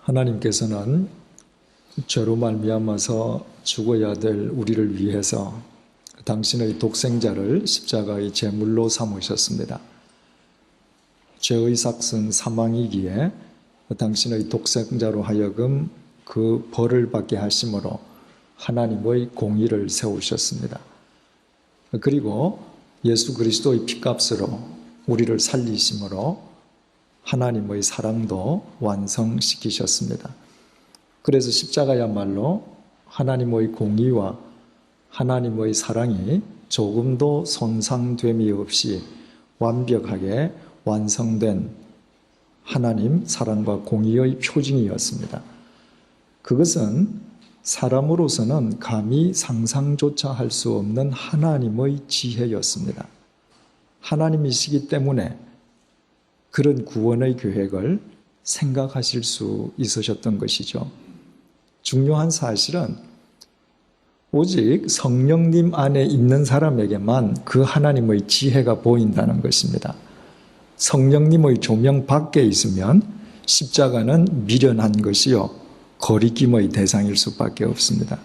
하나님께서는 죄로 말미암아서 죽어야 될 우리를 위해서 당신의 독생자를 십자가의 제물로 삼으셨습니다. 죄의 삭은 사망이기에 당신의 독생자로 하여금 그 벌을 받게 하심으로 하나님의 공의를 세우셨습니다. 그리고 예수 그리스도의 피값으로 우리를 살리심으로 하나님의 사랑도 완성시키셨습니다. 그래서 십자가야말로 하나님의 공의와 하나님의 사랑이 조금도 손상됨이 없이 완벽하게 완성된 하나님 사랑과 공의의 표징이었습니다. 그것은 사람으로서는 감히 상상조차 할 수 없는 하나님의 지혜였습니다. 하나님이시기 때문에 그런 구원의 계획을 생각하실 수 있으셨던 것이죠. 중요한 사실은 오직 성령님 안에 있는 사람에게만 그 하나님의 지혜가 보인다는 것입니다. 성령님의 조명 밖에 있으면 십자가는 미련한 것이요 거리낌의 대상일 수밖에 없습니다.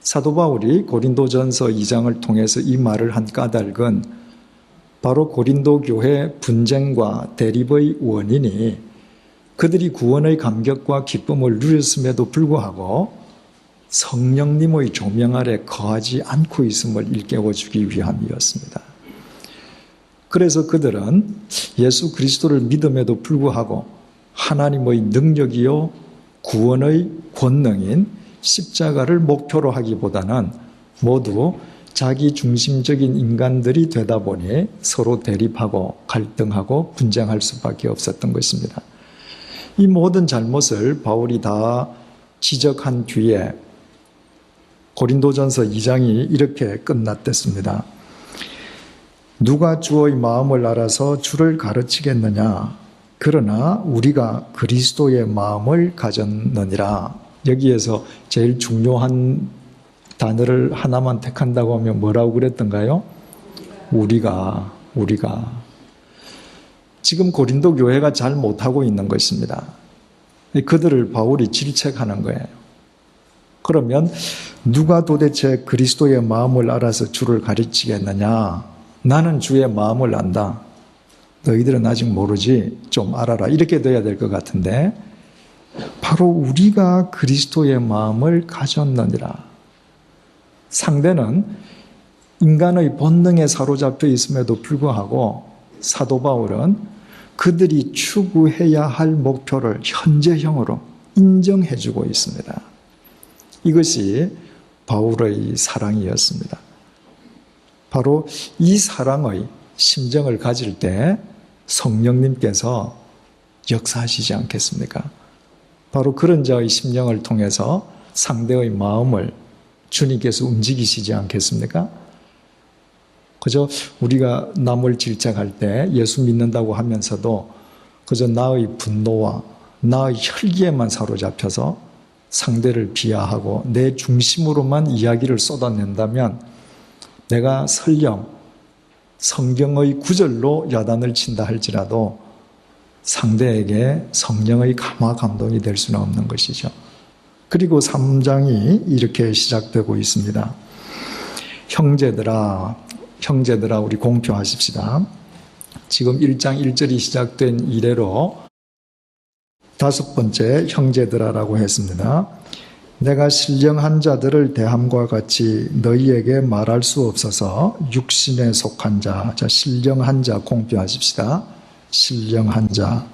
사도 바울이 고린도전서 2장을 통해서 이 말을 한 까닭은 바로 고린도 교회 분쟁과 대립의 원인이 그들이 구원의 감격과 기쁨을 누렸음에도 불구하고 성령님의 조명 아래 거하지 않고 있음을 일깨워주기 위함이었습니다. 그래서 그들은 예수 그리스도를 믿음에도 불구하고 하나님의 능력이요 구원의 권능인 십자가를 목표로 하기보다는 모두 자기 중심적인 인간들이 되다 보니 서로 대립하고 갈등하고 분쟁할 수밖에 없었던 것입니다. 이 모든 잘못을 바울이 다 지적한 뒤에 고린도전서 2장이 이렇게 끝났댔습니다. 누가 주의 마음을 알아서 주를 가르치겠느냐? 그러나 우리가 그리스도의 마음을 가졌느니라. 여기에서 제일 중요한 단어를 하나만 택한다고 하면 뭐라고 그랬던가요? 우리가. 지금 고린도 교회가 잘 못하고 있는 것입니다. 그들을 바울이 질책하는 거예요. 그러면 누가 도대체 그리스도의 마음을 알아서 주를 가르치겠느냐? 나는 주의 마음을 안다. 너희들은 아직 모르지? 좀 알아라. 이렇게 돼야 될 것 같은데 바로 우리가 그리스도의 마음을 가졌느니라. 상대는 인간의 본능에 사로잡혀 있음에도 불구하고 사도 바울은 그들이 추구해야 할 목표를 현재형으로 인정해주고 있습니다. 이것이 바울의 사랑이었습니다. 바로 이 사랑의 심정을 가질 때 성령님께서 역사하시지 않겠습니까? 바로 그런 자의 심령을 통해서 상대의 마음을 주님께서 움직이시지 않겠습니까? 그저 우리가 남을 질책할 때 예수 믿는다고 하면서도 그저 나의 분노와 나의 혈기에만 사로잡혀서 상대를 비하하고 내 중심으로만 이야기를 쏟아낸다면 내가 설령 성경의 구절로 야단을 친다 할지라도 상대에게 성령의 감화 감동이 될 수는 없는 것이죠. 그리고 3장이 이렇게 시작되고 있습니다. 형제들아 우리 공표하십시다. 지금 1장 1절이 시작된 이래로 5번째 형제들아라고 했습니다. 내가 신령한 자들을 대함과 같이 너희에게 말할 수 없어서 육신에 속한 자, 신령한 자 공표하십시다. 신령한 자.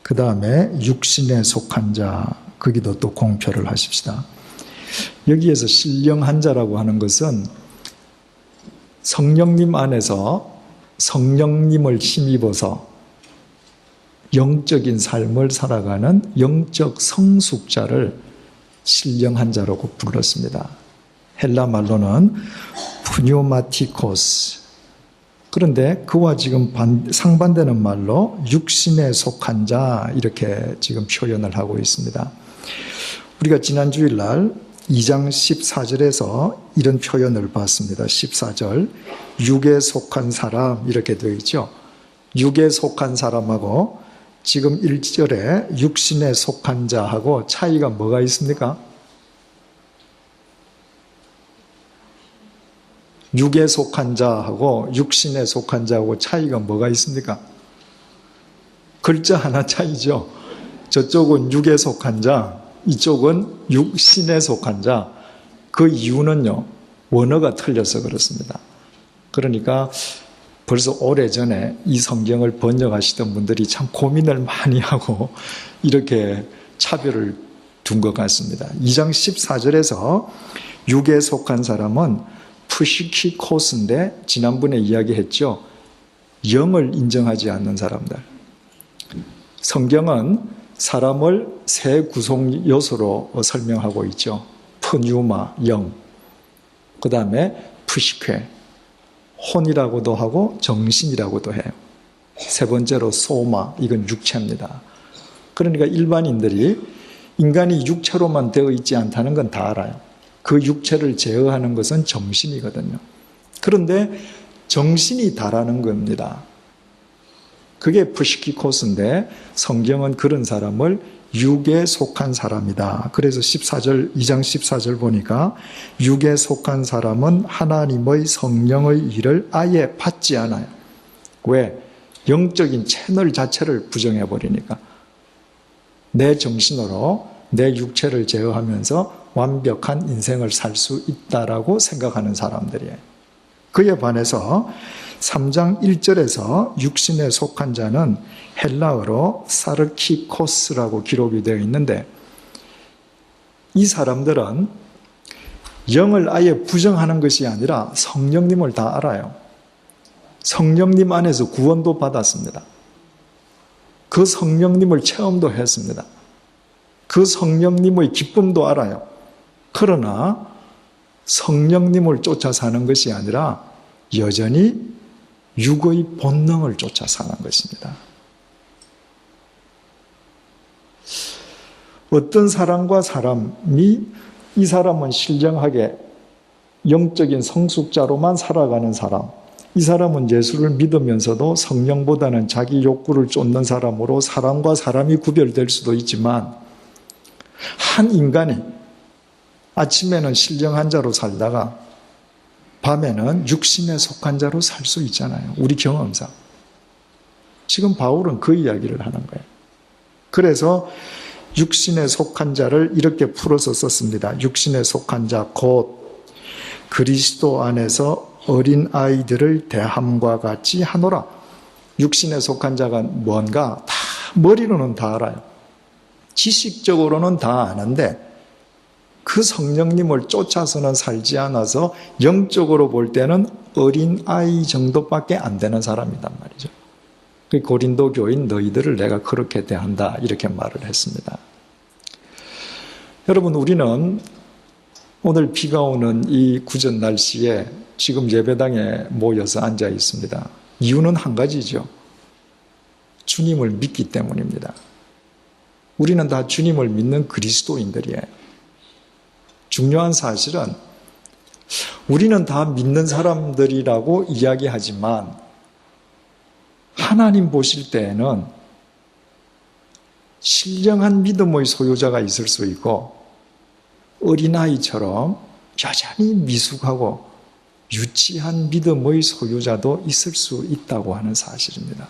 그 다음에 육신에 속한 자, 거기도 또 공표를 하십시다. 여기에서 신령한 자라고 하는 것은 성령님 안에서 성령님을 힘입어서 영적인 삶을 살아가는 영적 성숙자를 신령한 자라고 불렀습니다. 헬라 말로는 푸뉴마티코스. 그런데 그와 지금 상반되는 말로 육신에 속한 자 이렇게 지금 표현을 하고 있습니다. 우리가 지난 주일날 2장 14절에서 이런 표현을 봤습니다. 14절 육에 속한 사람 이렇게 되어 있죠. 육에 속한 사람하고 지금 1절에 육신에 속한 자하고 차이가 뭐가 있습니까? 육에 속한 자하고 육신에 속한 자하고 차이가 뭐가 있습니까? 글자 하나 차이죠. 저쪽은 육에 속한 자, 이쪽은 육신에 속한 자. 그 이유는요, 원어가 틀려서 그렇습니다. 그러니까 벌써 오래전에 이 성경을 번역하시던 분들이 참 고민을 많이 하고 이렇게 차별을 둔 것 같습니다. 2장 14절에서 육에 속한 사람은 푸시키코스인데 지난번에 이야기했죠. 영을 인정하지 않는 사람들. 성경은 사람을 세 구성 요소로 설명하고 있죠. 푸뉴마, 영. 그 다음에 푸시케, 혼이라고도 하고 정신이라고도 해요. 세 번째로 소마, 이건 육체입니다. 그러니까 일반인들이 인간이 육체로만 되어 있지 않다는 건 다 알아요. 그 육체를 제어하는 것은 정신이거든요. 그런데 정신이 다라는 겁니다. 그게 푸시키코스인데 성경은 그런 사람을 육에 속한 사람이다. 그래서 2장 14절 보니까 육에 속한 사람은 하나님의 성령의 일을 아예 받지 않아요. 왜? 영적인 채널 자체를 부정해버리니까. 내 정신으로 내 육체를 제어하면서 완벽한 인생을 살 수 있다라고 생각하는 사람들이에요. 그에 반해서 3장 1절에서 육신에 속한 자는 헬라어로 사르키코스라고 기록이 되어 있는데 이 사람들은 영을 아예 부정하는 것이 아니라 성령님을 다 알아요. 성령님 안에서 구원도 받았습니다. 그 성령님을 체험도 했습니다. 그 성령님의 기쁨도 알아요. 그러나 성령님을 쫓아 사는 것이 아니라 여전히 육의 본능을 쫓아 사는 것입니다. 어떤 사람과 사람이 이 사람은 신령하게 영적인 성숙자로만 살아가는 사람, 이 사람은 예수를 믿으면서도 성령보다는 자기 욕구를 쫓는 사람으로 사람과 사람이 구별될 수도 있지만 한 인간이 아침에는 신령한 자로 살다가 밤에는 육신에 속한 자로 살 수 있잖아요. 우리 경험상. 지금 바울은 그 이야기를 하는 거예요. 그래서 육신에 속한 자를 이렇게 풀어서 썼습니다. 육신에 속한 자 곧 그리스도 안에서 어린 아이들을 대함과 같이 하노라. 육신에 속한 자가 뭔가 다 머리로는 다 알아요. 지식적으로는 다 아는데 그 성령님을 쫓아서는 살지 않아서 영적으로 볼 때는 어린 아이 정도밖에 안 되는 사람이란 말이죠. 그 고린도 교인 너희들을 내가 그렇게 대한다 이렇게 말을 했습니다. 여러분, 우리는 오늘 비가 오는 이 구전 날씨에 지금 예배당에 모여서 앉아 있습니다. 이유는 한 가지죠. 주님을 믿기 때문입니다. 우리는 다 주님을 믿는 그리스도인들이에요. 중요한 사실은 우리는 다 믿는 사람들이라고 이야기하지만 하나님 보실 때에는 신령한 믿음의 소유자가 있을 수 있고 어린아이처럼 여전히 미숙하고 유치한 믿음의 소유자도 있을 수 있다고 하는 사실입니다.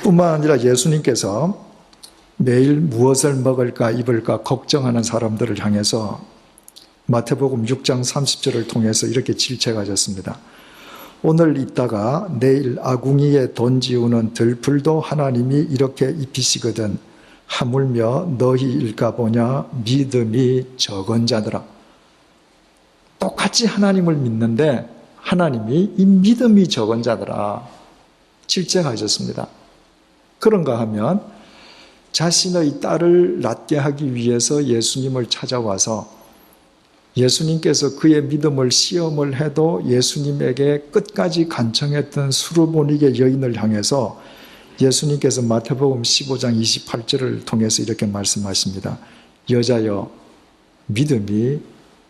뿐만 아니라 예수님께서 매일 무엇을 먹을까 입을까 걱정하는 사람들을 향해서 마태복음 6장 30절을 통해서 이렇게 질책하셨습니다. 오늘 있다가 내일 아궁이에 던지우는 들풀도 하나님이 이렇게 입히시거든 하물며 너희일까 보냐 믿음이 적은 자들아. 똑같이 하나님을 믿는데 하나님이 이 믿음이 적은 자들아 질책하셨습니다. 그런가 하면 자신의 딸을 낫게 하기 위해서 예수님을 찾아와서 예수님께서 그의 믿음을 시험을 해도 예수님에게 끝까지 간청했던 수르보니게 여인을 향해서 예수님께서 마태복음 15장 28절을 통해서 이렇게 말씀하십니다. 여자여 믿음이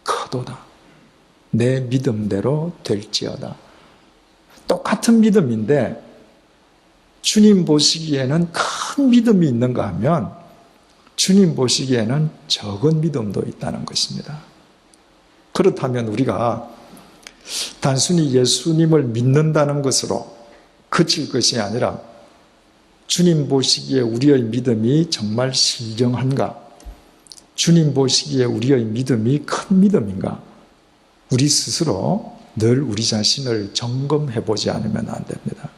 크도다. 내 믿음대로 될지어다. 똑같은 믿음인데 주님 보시기에는 큰 믿음이 있는가 하면 주님 보시기에는 적은 믿음도 있다는 것입니다. 그렇다면 우리가 단순히 예수님을 믿는다는 것으로 그칠 것이 아니라 주님 보시기에 우리의 믿음이 정말 신령한가? 주님 보시기에 우리의 믿음이 큰 믿음인가? 우리 스스로 늘 우리 자신을 점검해 보지 않으면 안 됩니다.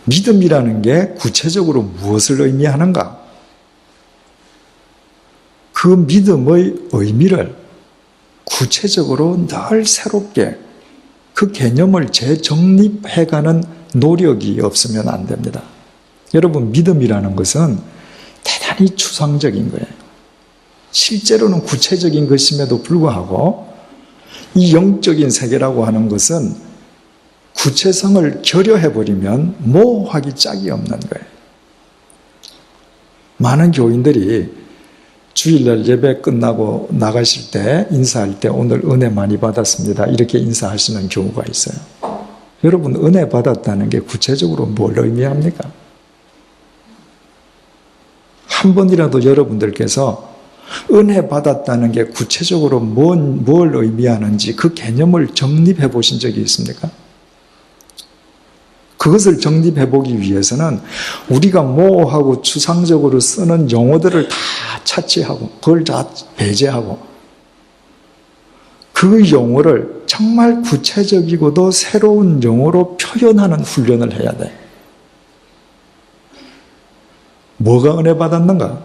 믿음이라는 게 구체적으로 무엇을 의미하는가? 그 믿음의 의미를 구체적으로 늘 새롭게 그 개념을 재정립해가는 노력이 없으면 안 됩니다. 여러분, 믿음이라는 것은 대단히 추상적인 거예요. 실제로는 구체적인 것임에도 불구하고 이 영적인 세계라고 하는 것은 구체성을 결여해버리면 모호하기 짝이 없는 거예요. 많은 교인들이 주일날 예배 끝나고 나가실 때 인사할 때 오늘 은혜 많이 받았습니다. 이렇게 인사하시는 경우가 있어요. 여러분, 은혜 받았다는 게 구체적으로 뭘 의미합니까? 한 번이라도 여러분들께서 은혜 받았다는 게 구체적으로 뭘 의미하는지 그 개념을 정립해 보신 적이 있습니까? 그것을 정립해 보기 위해서는 우리가 모호하고 추상적으로 쓰는 용어들을 다 차치하고 그걸 다 배제하고 그 용어를 정말 구체적이고도 새로운 용어로 표현하는 훈련을 해야 돼. 뭐가 은혜 받았는가?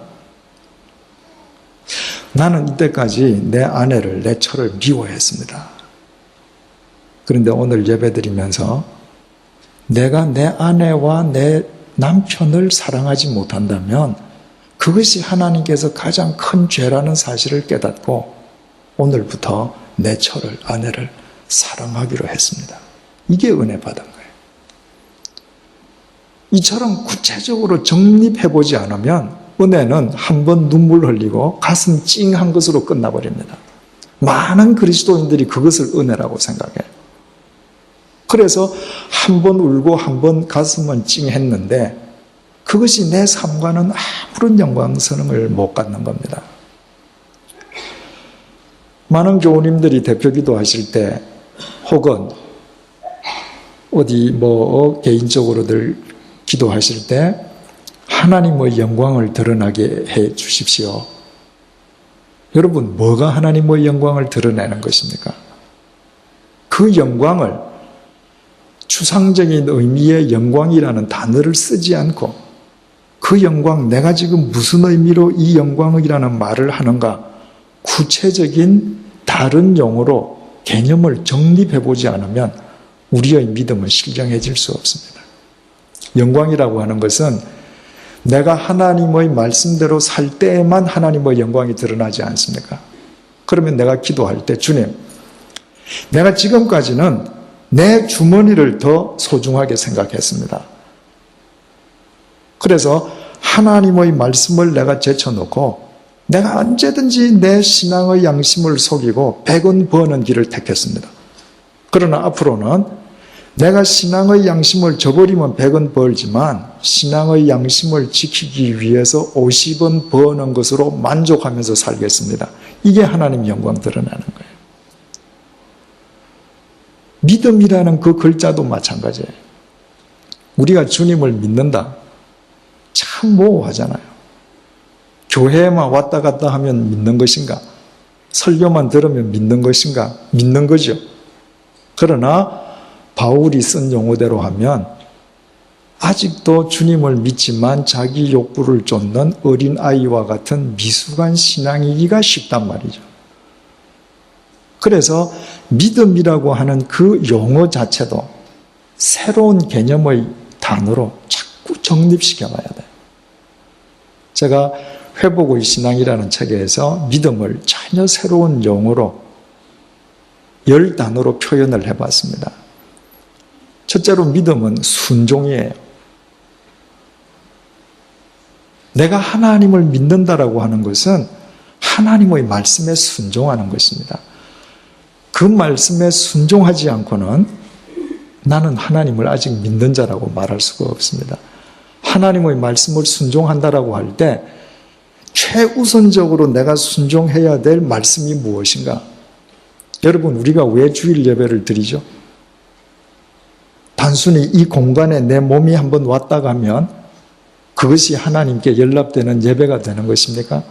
나는 이때까지 내 아내를, 내 처를 미워했습니다. 그런데 오늘 예배드리면서 내가 내 아내와 내 남편을 사랑하지 못한다면 그것이 하나님께서 가장 큰 죄라는 사실을 깨닫고 오늘부터 내 처를, 아내를 사랑하기로 했습니다. 이게 은혜 받은 거예요. 이처럼 구체적으로 정립해보지 않으면 은혜는 한 번 눈물 흘리고 가슴 찡한 것으로 끝나버립니다. 많은 그리스도인들이 그것을 은혜라고 생각해요. 그래서 한 번 울고 한 번 가슴은 찡했는데 그것이 내 삶과는 아무런 연관성을 못 갖는 겁니다. 많은 교우님들이 대표기도 하실 때 혹은 어디 개인적으로들 기도하실 때 하나님의 영광을 드러나게 해 주십시오. 여러분, 뭐가 하나님의 영광을 드러내는 것입니까? 그 영광을 추상적인 의미의 영광이라는 단어를 쓰지 않고 그 영광, 내가 지금 무슨 의미로 이 영광이라는 말을 하는가 구체적인 다른 용어로 개념을 정립해보지 않으면 우리의 믿음은 신령해질 수 없습니다. 영광이라고 하는 것은 내가 하나님의 말씀대로 살 때에만 하나님의 영광이 드러나지 않습니까? 그러면 내가 기도할 때 주님, 내가 지금까지는 내 주머니를 더 소중하게 생각했습니다. 그래서 하나님의 말씀을 내가 제쳐놓고 내가 언제든지 내 신앙의 양심을 속이고 100원 버는 길을 택했습니다. 그러나 앞으로는 내가 신앙의 양심을 저버리면 100원 벌지만 신앙의 양심을 지키기 위해서 50원 버는 것으로 만족하면서 살겠습니다. 이게 하나님 영광 드러나는 거예요. 믿음이라는 그 글자도 마찬가지예요. 우리가 주님을 믿는다. 참 모호하잖아요. 교회에만 왔다 갔다 하면 믿는 것인가? 설교만 들으면 믿는 것인가? 믿는 거죠. 그러나 바울이 쓴 용어대로 하면 아직도 주님을 믿지만 자기 욕구를 쫓는 어린아이와 같은 미숙한 신앙이기가 쉽단 말이죠. 그래서 믿음이라고 하는 그 용어 자체도 새로운 개념의 단어로 자꾸 정립시켜 봐야 돼요. 제가 회복의 신앙이라는 책에서 믿음을 전혀 새로운 용어로 10단어로 표현을 해봤습니다. 첫째로 믿음은 순종이에요. 내가 하나님을 믿는다라고 하는 것은 하나님의 말씀에 순종하는 것입니다. 그 말씀에 순종하지 않고는 나는 하나님을 아직 믿는 자라고 말할 수가 없습니다. 하나님의 말씀을 순종한다라고 할 때 최우선적으로 내가 순종해야 될 말씀이 무엇인가? 여러분, 우리가 왜 주일 예배를 드리죠? 단순히 이 공간에 내 몸이 한번 왔다 가면 그것이 하나님께 연락되는 예배가 되는 것입니까?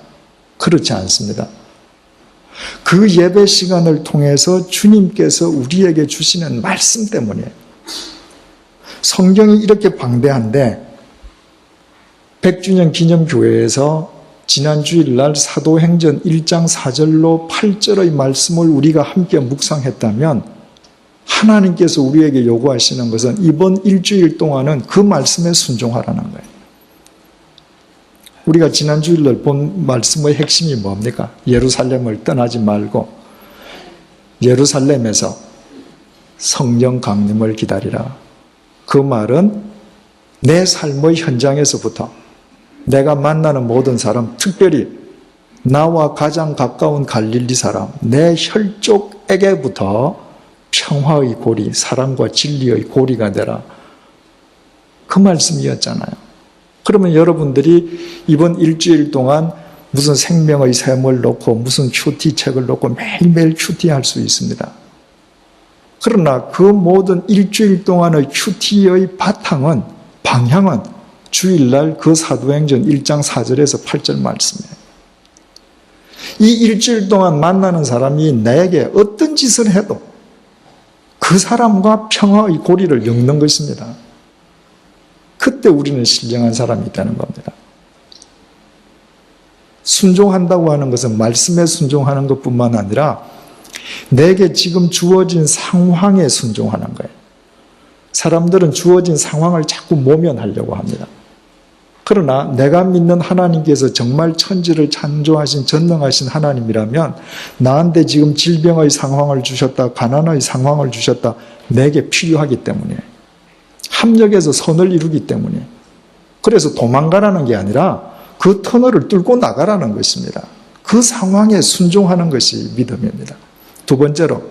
그렇지 않습니다. 그 예배 시간을 통해서 주님께서 우리에게 주시는 말씀 때문이에요. 성경이 이렇게 방대한데 100주년 기념교회에서 지난 주일날 사도행전 1장 4절로 8절의 말씀을 우리가 함께 묵상했다면 하나님께서 우리에게 요구하시는 것은 이번 일주일 동안은 그 말씀에 순종하라는 거예요. 우리가 지난 주일날 본 말씀의 핵심이 뭡니까? 예루살렘을 떠나지 말고 예루살렘에서 성령 강림을 기다리라. 그 말은 내 삶의 현장에서부터 내가 만나는 모든 사람, 특별히 나와 가장 가까운 갈릴리 사람, 내 혈족에게부터 평화의 고리, 사랑과 진리의 고리가 되라. 그 말씀이었잖아요. 그러면 여러분들이 이번 일주일 동안 무슨 생명의 샘을 놓고 무슨 큐티 책을 놓고 매일매일 큐티할 수 있습니다. 그러나 그 모든 일주일 동안의 큐티의 바탕은, 방향은 주일날 그 사도행전 1장 4절에서 8절 말씀이에요. 이 일주일 동안 만나는 사람이 나에게 어떤 짓을 해도 그 사람과 평화의 고리를 엮는 것입니다. 그때 우리는 신령한 사람이 되는 겁니다. 순종한다고 하는 것은 말씀에 순종하는 것뿐만 아니라 내게 지금 주어진 상황에 순종하는 거예요. 사람들은 주어진 상황을 자꾸 모면하려고 합니다. 그러나 내가 믿는 하나님께서 정말 천지를 창조하신 전능하신 하나님이라면 나한테 지금 질병의 상황을 주셨다, 가난의 상황을 주셨다, 내게 필요하기 때문에, 합력해서 선을 이루기 때문에, 그래서 도망가라는 게 아니라 그 터널을 뚫고 나가라는 것입니다. 그 상황에 순종하는 것이 믿음입니다. 두 번째로,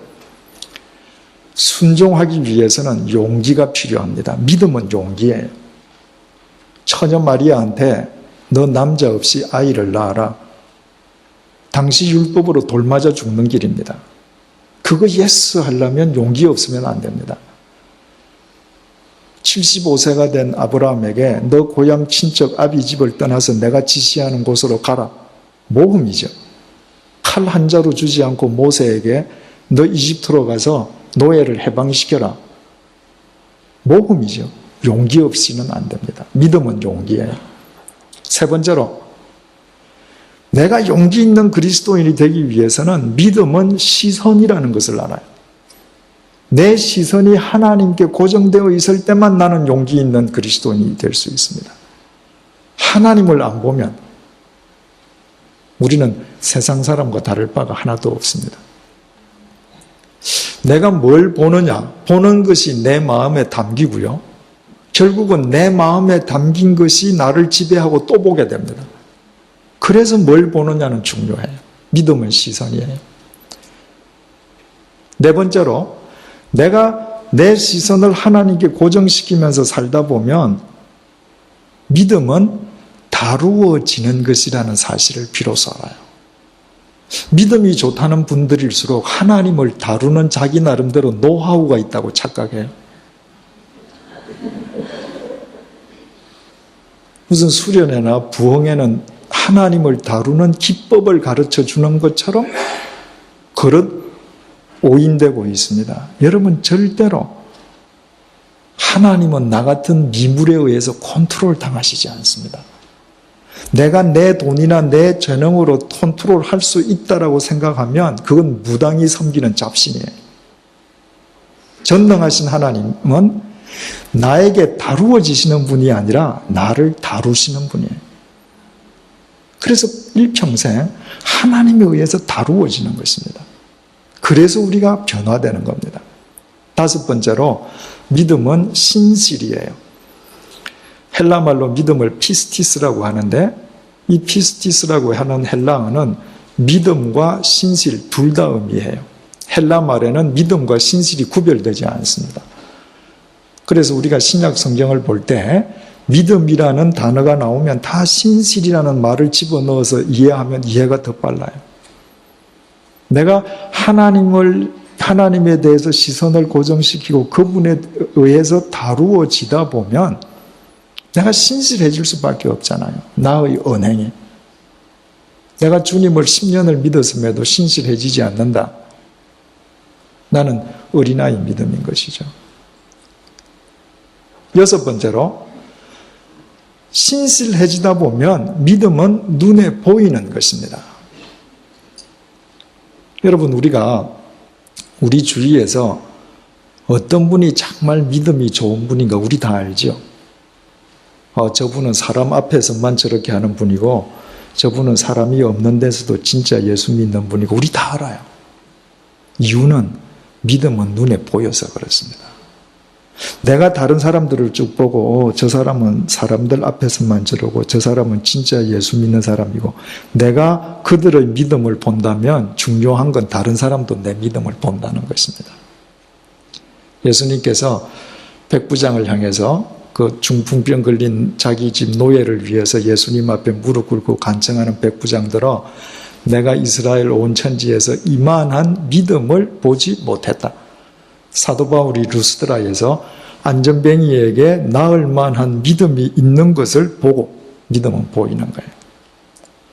순종하기 위해서는 용기가 필요합니다. 믿음은 용기예요. 처녀 마리아한테 너 남자 없이 아이를 낳아라. 당시 율법으로 돌 맞아 죽는 길입니다. 그거 예스 하려면 용기 없으면 안 됩니다. 75세가 된 아브라함에게 너 고향 친척 아비 집을 떠나서 내가 지시하는 곳으로 가라. 모험이죠. 칼 한 자루 주지 않고 모세에게 너 이집트로 가서 노예를 해방시켜라. 모험이죠. 용기 없이는 안 됩니다. 믿음은 용기예요. 세 번째로, 내가 용기 있는 그리스도인이 되기 위해서는 믿음은 시선이라는 것을 알아요. 내 시선이 하나님께 고정되어 있을 때만 나는 용기 있는 그리스도인이 될 수 있습니다. 하나님을 안 보면 우리는 세상 사람과 다를 바가 하나도 없습니다. 내가 뭘 보느냐? 보는 것이 내 마음에 담기고요. 결국은 내 마음에 담긴 것이 나를 지배하고 또 보게 됩니다. 그래서 뭘 보느냐는 중요해요. 믿음은 시선이에요. 네 번째로, 내가 내 시선을 하나님께 고정시키면서 살다 보면 믿음은 다루어지는 것이라는 사실을 비로소 알아요. 믿음이 좋다는 분들일수록 하나님을 다루는 자기 나름대로 노하우가 있다고 착각해요. 무슨 수련회나 부흥회는 하나님을 다루는 기법을 가르쳐 주는 것처럼 그릇 오인되고 있습니다. 여러분, 절대로 하나님은 나 같은 미물에 의해서 컨트롤 당하시지 않습니다. 내가 내 돈이나 내 재능으로 컨트롤할 수 있다라고 생각하면 그건 무당이 섬기는 잡신이에요. 전능하신 하나님은 나에게 다루어지시는 분이 아니라 나를 다루시는 분이에요. 그래서 일평생 하나님에 의해서 다루어지는 것입니다. 그래서 우리가 변화되는 겁니다. 다섯 번째로, 믿음은 신실이에요. 헬라말로 믿음을 피스티스라고 하는데, 이 피스티스라고 하는 헬라어는 믿음과 신실 둘 다 의미해요. 헬라 말에는 믿음과 신실이 구별되지 않습니다. 그래서 우리가 신약 성경을 볼 때 믿음이라는 단어가 나오면 다 신실이라는 말을 집어넣어서 이해하면 이해가 더 빨라요. 내가 하나님에 대해서 시선을 고정시키고 그분에 의해서 다루어지다 보면 내가 신실해질 수밖에 없잖아요. 나의 언행이. 내가 주님을 10년을 믿었음에도 신실해지지 않는다. 나는 어린아이 믿음인 것이죠. 여섯 번째로 신실해지다 보면 믿음은 눈에 보이는 것입니다. 여러분, 우리가 우리 주위에서 어떤 분이 정말 믿음이 좋은 분인가 우리 다 알죠. 저분은 사람 앞에서만 저렇게 하는 분이고 저분은 사람이 없는 데서도 진짜 예수 믿는 분이고 우리 다 알아요. 이유는 믿음은 눈에 보여서 그렇습니다. 내가 다른 사람들을 쭉 보고 저 사람은 사람들 앞에서만 저러고 저 사람은 진짜 예수 믿는 사람이고 내가 그들의 믿음을 본다면 중요한 건 다른 사람도 내 믿음을 본다는 것입니다. 예수님께서 백부장을 향해서 그 중풍병 걸린 자기 집 노예를 위해서 예수님 앞에 무릎 꿇고 간청하는 백부장들어 내가 이스라엘 온 천지에서 이만한 믿음을 보지 못했다. 사도 바울이 루스드라에서 안전뱅이에게 나을 만한 믿음이 있는 것을 보고 믿음은 보이는 거예요.